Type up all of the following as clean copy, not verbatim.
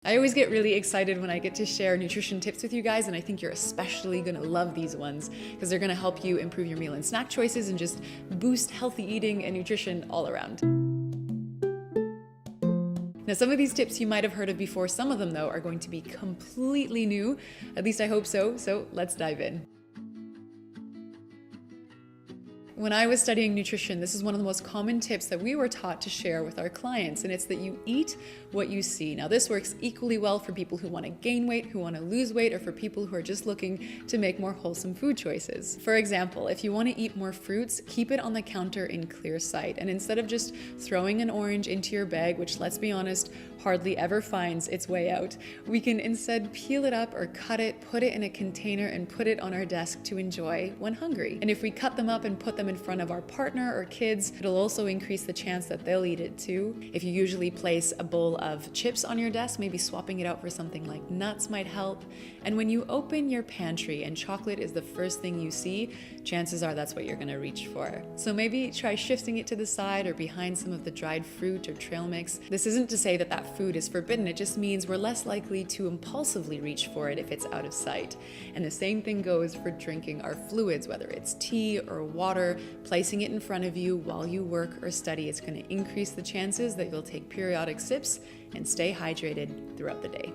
I always get really excited when I get to share nutrition tips with you guys, and I think you're especially gonna love these ones because they're gonna help you improve your meal and snack choices and just boost healthy eating and nutrition all around. Now, some of these tips you might have heard of before, some of them though are going to be completely new, at least I hope so, so let's dive in. When I was studying nutrition, this is one of the most common tips that we were taught to share with our clients, and it's that you eat what you see. Now, this works equally well for people who want to gain weight, who want to lose weight, or for people who are just looking to make more wholesome food choices. For example, if you want to eat more fruits, keep it on the counter in clear sight. And instead of just throwing an orange into your bag, which, let's be honest, hardly ever finds its way out, we can instead peel it up or cut it, put it in a container, and put it on our desk to enjoy when hungry. And if we cut them up and put them in front of our partner or kids, it'll also increase the chance that they'll eat it too. If you usually place a bowl of chips on your desk, maybe swapping it out for something like nuts might help. And when you open your pantry and chocolate is the first thing you see, chances are that's what you're gonna reach for. So maybe try shifting it to the side or behind some of the dried fruit or trail mix. This isn't to say that that food is forbidden, it just means we're less likely to impulsively reach for it if it's out of sight. And the same thing goes for drinking our fluids, whether it's tea or water. Placing it in front of you while you work or study is going to increase the chances that you'll take periodic sips and stay hydrated throughout the day.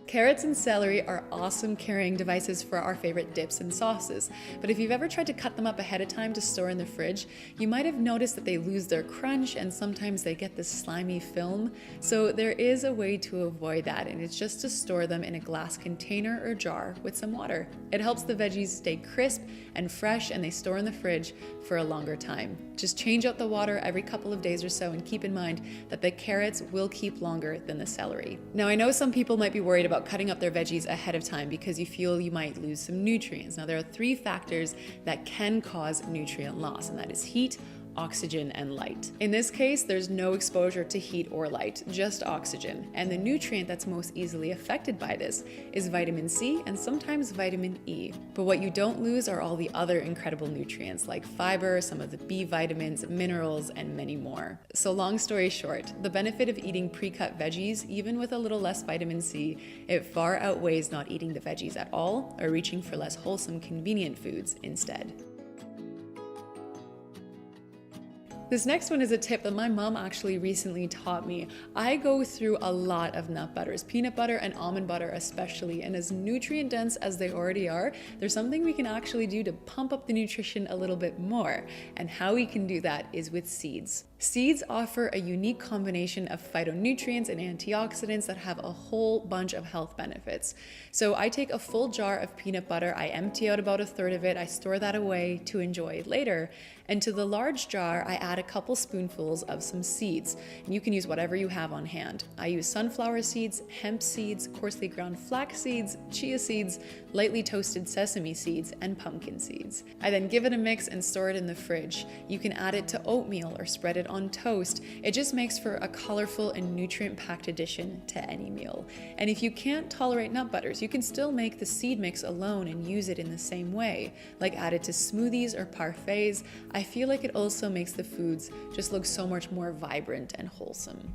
Carrots and celery are awesome carrying devices for our favorite dips and sauces, but if you've ever tried to cut them up ahead of time to store in the fridge, you might have noticed that they lose their crunch and sometimes they get this slimy film. So there is a way to avoid that, and it's just to store them in a glass container or jar with some water. It helps the veggies stay crisp and fresh, and they store in the fridge for a longer time. Just change out the water every couple of days or so, and keep in mind that the carrots will keep longer than the celery. Now, I know some people might be worried about cutting up their veggies ahead of time because you feel you might lose some nutrients. Now, there are 3 factors that can cause nutrient loss, and that is heat, oxygen, and light. In this case, there's no exposure to heat or light, just oxygen. And the nutrient that's most easily affected by this is vitamin C and sometimes vitamin E. But what you don't lose are all the other incredible nutrients like fiber, some of the B vitamins, minerals, and many more. So long story short, the benefit of eating pre-cut veggies, even with a little less vitamin C, it far outweighs not eating the veggies at all or reaching for less wholesome, convenient foods instead. This next one is a tip that my mom actually recently taught me. I go through a lot of nut butters, peanut butter and almond butter especially, and as nutrient dense as they already are, there's something we can actually do to pump up the nutrition a little bit more. And how we can do that is with seeds. Seeds offer a unique combination of phytonutrients and antioxidants that have a whole bunch of health benefits. So I take a full jar of peanut butter, I empty out about 1/3 of it, I store that away to enjoy later. And to the large jar, I add a couple spoonfuls of some seeds. And you can use whatever you have on hand. I use sunflower seeds, hemp seeds, coarsely ground flax seeds, chia seeds, lightly toasted sesame seeds, and pumpkin seeds. I then give it a mix and store it in the fridge. You can add it to oatmeal or spread it on toast. It just makes for a colorful and nutrient-packed addition to any meal. And if you can't tolerate nut butters, you can still make the seed mix alone and use it in the same way, like add it to smoothies or parfaits. I feel like it also makes the foods just look so much more vibrant and wholesome.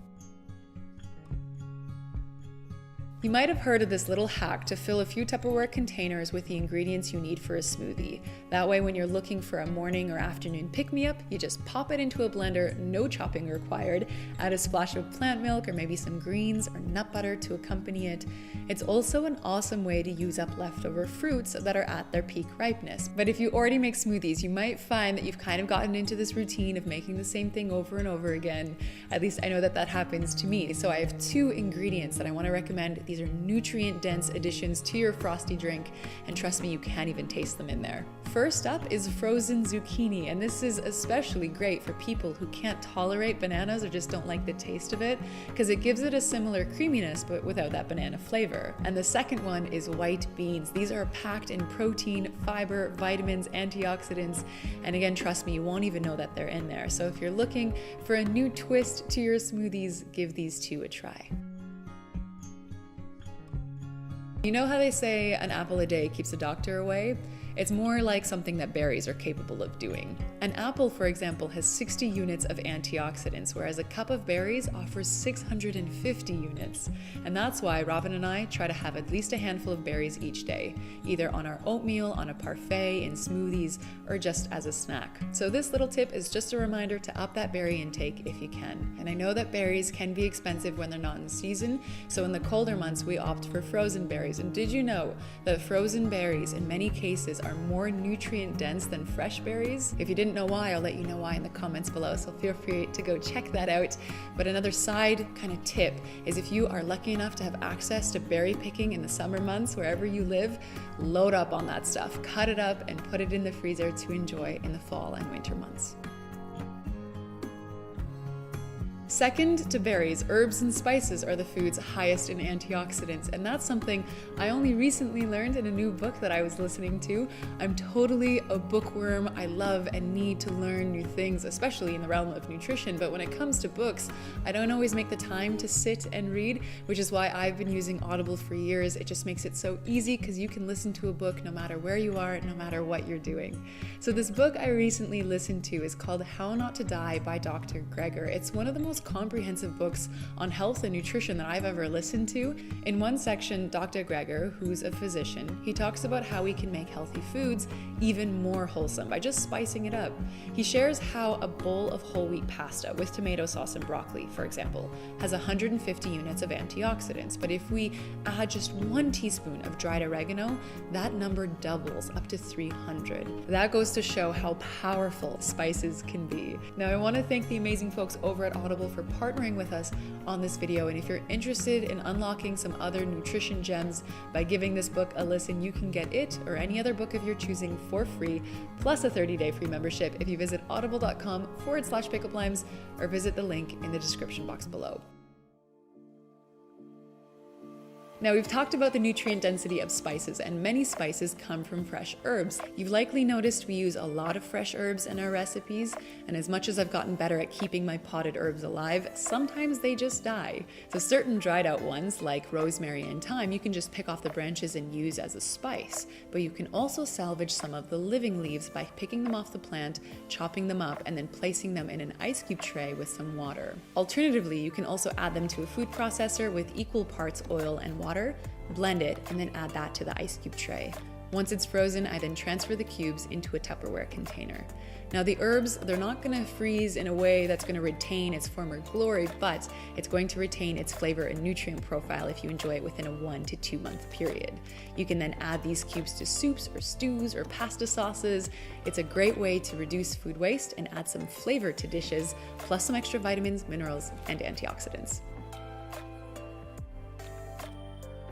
You might have heard of this little hack to fill a few Tupperware containers with the ingredients you need for a smoothie. That way, when you're looking for a morning or afternoon pick-me-up, you just pop it into a blender, no chopping required, add a splash of plant milk or maybe some greens or nut butter to accompany it. It's also an awesome way to use up leftover fruits that are at their peak ripeness. But if you already make smoothies, you might find that you've kind of gotten into this routine of making the same thing over and over again. At least I know that that happens to me. So I have 2 ingredients that I want to recommend. These are nutrient-dense additions to your frosty drink, and trust me, you can't even taste them in there. First up is frozen zucchini, and this is especially great for people who can't tolerate bananas or just don't like the taste of it, because it gives it a similar creaminess but without that banana flavor. And the second one is white beans. These are packed in protein, fiber, vitamins, antioxidants, and again, trust me, you won't even know that they're in there. So if you're looking for a new twist to your smoothies, give these 2 a try. You know how they say an apple a day keeps the doctor away? It's more like something that berries are capable of doing. An apple, for example, has 60 units of antioxidants, whereas a cup of berries offers 650 units. And that's why Robin and I try to have at least a handful of berries each day, either on our oatmeal, on a parfait, in smoothies, or just as a snack. So this little tip is just a reminder to up that berry intake if you can. And I know that berries can be expensive when they're not in season, so in the colder months we opt for frozen berries. And did you know that frozen berries in many cases are more nutrient dense than fresh berries? If you didn't know why, I'll let you know why in the comments below, so feel free to go check that out. But another side kind of tip is if you are lucky enough to have access to berry picking in the summer months wherever you live, load up on that stuff, cut it up and put it in the freezer to enjoy in the fall and winter months. Second to berries, herbs and spices are the foods highest in antioxidants, and that's something I only recently learned in a new book that I was listening to. I'm totally a bookworm. I love and need to learn new things, especially in the realm of nutrition, but when it comes to books, I don't always make the time to sit and read, which is why I've been using Audible for years. It just makes it so easy because you can listen to a book no matter where you are, no matter what you're doing. So this book I recently listened to is called How Not to Die by Dr. Greger. It's one of the most comprehensive books on health and nutrition that I've ever listened to. In one section, Dr. Greger, who's a physician, he talks about how we can make healthy foods even more wholesome by just spicing it up. He shares how a bowl of whole wheat pasta with tomato sauce and broccoli, for example, has 150 units of antioxidants, but if we add just 1 teaspoon of dried oregano, that number doubles up to 300. That goes to show how powerful spices can be. Now, I want to thank the amazing folks over at Audible for partnering with us on this video, and if you're interested in unlocking some other nutrition gems by giving this book a listen, you can get it or any other book of your choosing for free, plus a 30-day free membership if you visit audible.com/pickleblimes or visit the link in the description box below. Now, we've talked about the nutrient density of spices, and many spices come from fresh herbs. You've likely noticed we use a lot of fresh herbs in our recipes, and as much as I've gotten better at keeping my potted herbs alive, sometimes they just die. So certain dried out ones, like rosemary and thyme, you can just pick off the branches and use as a spice. But you can also salvage some of the living leaves by picking them off the plant, chopping them up, and then placing them in an ice cube tray with some water. Alternatively, you can also add them to a food processor with equal parts oil and water, blend it, and then add that to the ice cube tray. Once it's frozen, I then transfer the cubes into a Tupperware container. Now, the herbs, they're not going to freeze in a way that's going to retain its former glory, but it's going to retain its flavor and nutrient profile if you enjoy it within a 1 to 2 month period. You can then add these cubes to soups or stews or pasta sauces. It's a great way to reduce food waste and add some flavor to dishes, plus some extra vitamins, minerals, and antioxidants.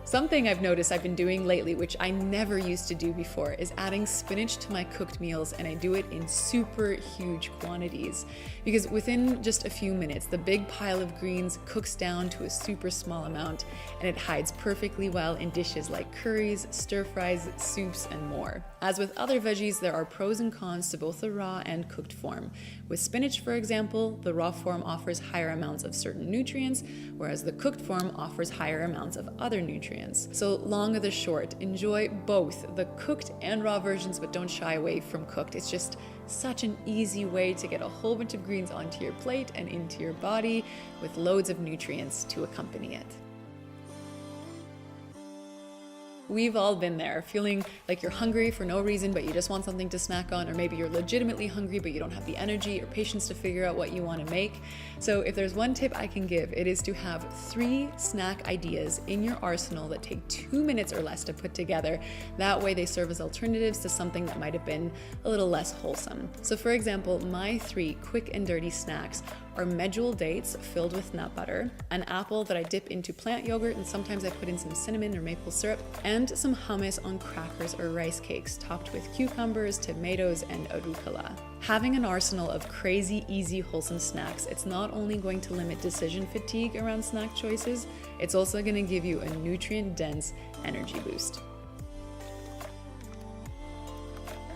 Something I've noticed I've been doing lately, which I never used to do before, is adding spinach to my cooked meals, and I do it in super huge quantities. Because within just a few minutes, the big pile of greens cooks down to a super small amount, and it hides perfectly well in dishes like curries, stir fries, soups, and more. As with other veggies, there are pros and cons to both the raw and cooked form. With spinach, for example, the raw form offers higher amounts of certain nutrients, whereas the cooked form offers higher amounts of other nutrients. So long or the short, enjoy both the cooked and raw versions, but don't shy away from cooked. It's just such an easy way to get a whole bunch of greens onto your plate and into your body with loads of nutrients to accompany it. We've all been there, feeling like you're hungry for no reason, but you just want something to snack on, or maybe you're legitimately hungry, but you don't have the energy or patience to figure out what you want to make. So if there's one tip I can give, it is to have 3 snack ideas in your arsenal that take 2 minutes or less to put together. That way they serve as alternatives to something that might have been a little less wholesome. So for example, my 3 quick and dirty snacks are medjool dates filled with nut butter, an apple that I dip into plant yogurt, and sometimes I put in some cinnamon or maple syrup, and some hummus on crackers or rice cakes topped with cucumbers, tomatoes, and arugula. Having an arsenal of crazy, easy, wholesome snacks, it's not only going to limit decision fatigue around snack choices, it's also going to give you a nutrient-dense energy boost.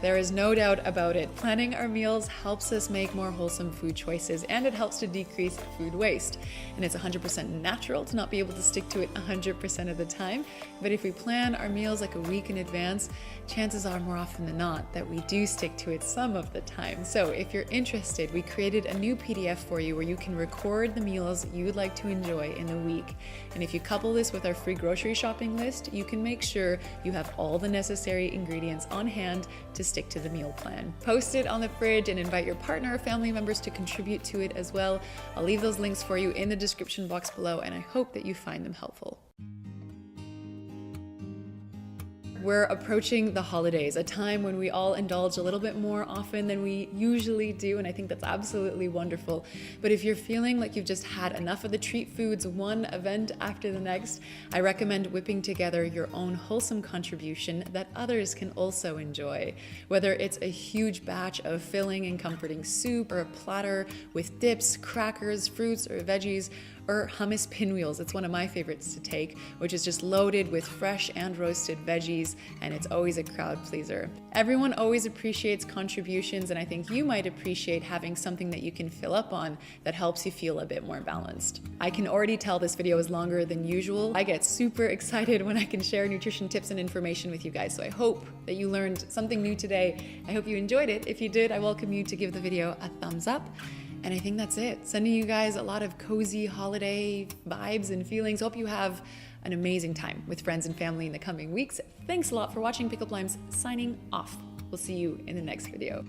There is no doubt about it. Planning our meals helps us make more wholesome food choices, and it helps to decrease food waste. And it's 100% natural to not be able to stick to it 100% of the time. But if we plan our meals like a week in advance, chances are more often than not that we do stick to it some of the time. So if you're interested, we created a new PDF for you where you can record the meals you would like to enjoy in the week. And if you couple this with our free grocery shopping list, you can make sure you have all the necessary ingredients on hand to stick to the meal plan. Post it on the fridge and invite your partner or family members to contribute to it as well. I'll leave those links for you in the description box below, and I hope that you find them helpful. We're approaching the holidays, a time when we all indulge a little bit more often than we usually do, and I think that's absolutely wonderful. But if you're feeling like you've just had enough of the treat foods, one event after the next, I recommend whipping together your own wholesome contribution that others can also enjoy. Whether it's a huge batch of filling and comforting soup, or a platter with dips, crackers, fruits, or veggies, or hummus pinwheels. It's one of my favorites to take, which is just loaded with fresh and roasted veggies, and it's always a crowd pleaser. Everyone always appreciates contributions, and I think you might appreciate having something that you can fill up on that helps you feel a bit more balanced. I can already tell this video is longer than usual. I get super excited when I can share nutrition tips and information with you guys, so I hope that you learned something new today. I hope you enjoyed it. If you did, I welcome you to give the video a thumbs up. And I think that's it. Sending you guys a lot of cozy holiday vibes and feelings. Hope you have an amazing time with friends and family in the coming weeks. Thanks a lot for watching. Pickled Limes signing off. We'll see you in the next video.